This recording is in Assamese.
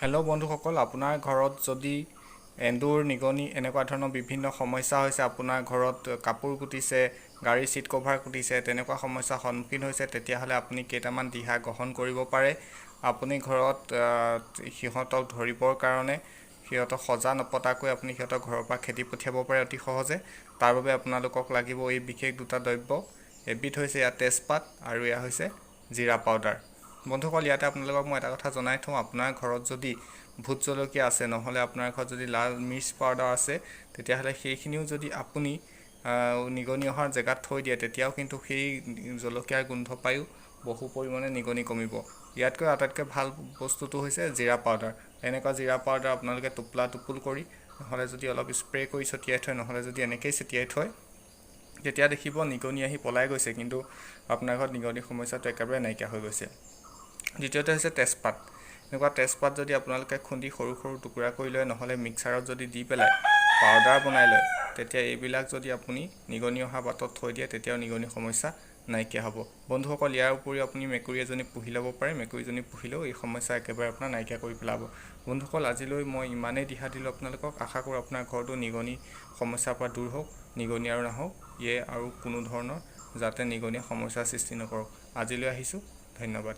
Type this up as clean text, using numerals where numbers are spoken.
হেল্ল' বন্ধুসকল, আপোনাৰ ঘৰত যদি এন্দুৰ, নিগনি এনেকুৱা ধৰণৰ বিভিন্ন সমস্যা হৈছে, আপোনাৰ ঘৰত কাপোৰ কুটিছে, গাড়ীৰ ছিট কভাৰ কুটিছে, তেনেকুৱা সমস্যাৰ সন্মুখীন হৈছে, তেতিয়াহ'লে আপুনি কেইটামান দিহা গ্ৰহণ কৰিব পাৰে। আপুনি ঘৰত সিহঁতক ধৰিবৰ কাৰণে সিহঁতক সজা নপতাকৈ আপুনি সিহঁতক ঘৰৰ পৰা খেদি পঠিয়াব পাৰে অতি সহজে। তাৰ বাবে আপোনালোকক লাগিব এই বিশেষ দুটা দ্ৰব্য। এবিধ হৈছে ইয়াত তেজপাত আৰু এয়া হৈছে জিৰা পাউডাৰ। বন্ধুসকল, ইয়াতে আপোনালোকক মই এটা কথা জনাই থওঁ, আপোনাৰ ঘৰত যদি ভোট জলকীয়া আছে, নহ'লে আপোনাৰ ঘৰত যদি লাল মিৰ্চ পাউডাৰ আছে, তেতিয়াহ'লে সেইখিনিও যদি আপুনি নিগনি অহাৰ জেগাত থৈ দিয়ে, তেতিয়াও কিন্তু সেই জলকীয়াৰ গোন্ধ পায়ো বহু পৰিমাণে নিগনি কমিব। ইয়াতকৈ আটাইতকৈ ভাল বস্তুটো হৈছে জিৰা পাউডাৰ। এনেকুৱা জিৰা পাউডাৰ আপোনালোকে টোপোলা টোপোল কৰি, নহ'লে যদি অলপ স্প্ৰে কৰি ছটিয়াই থয়, নহ'লে যদি এনেকৈয়ে ছটিয়াই থয়, তেতিয়া দেখিব নিগনি আহি পলাই গৈছে, কিন্তু আপোনাৰ ঘৰত নিগনিৰ সমস্যাটো একেবাৰে নাইকিয়া হৈ গৈছে। দ্বিতীয়তে হৈছে তেজপাত। এনেকুৱা তেজপাত যদি আপোনালোকে খুন্দি সৰু সৰু টুকুৰা কৰি লয়, নহ'লে মিক্সাৰত যদি দি পেলাই পাউডাৰ বনাই লয়, তেতিয়া এইবিলাক যদি আপুনি নিগনি অহা বাটত থৈ দিয়ে, তেতিয়াও নিগনিৰ সমস্যা নাইকিয়া হ'ব। বন্ধুসকল, ইয়াৰ উপৰিও আপুনি মেকুৰী এজনী পুহি ল'ব পাৰে। মেকুৰীজনী পুহিলেও এই সমস্যা একেবাৰে আপোনাৰ নাইকিয়া কৰি পেলাব। বন্ধুসকল, আজিলৈ মই ইমানেই দিহা দিলোঁ আপোনালোকক। আশা কৰোঁ আপোনাৰ ঘৰতো নিগনি সমস্যাৰ পৰা দূৰ হওক, নিগনি আৰু নাহক। ইয়ে আৰু কোনো ধৰণৰ যাতে নিগনিয়ে সমস্যাৰ সৃষ্টি নকৰক। আজিলৈ আহিছোঁ, ধন্যবাদ।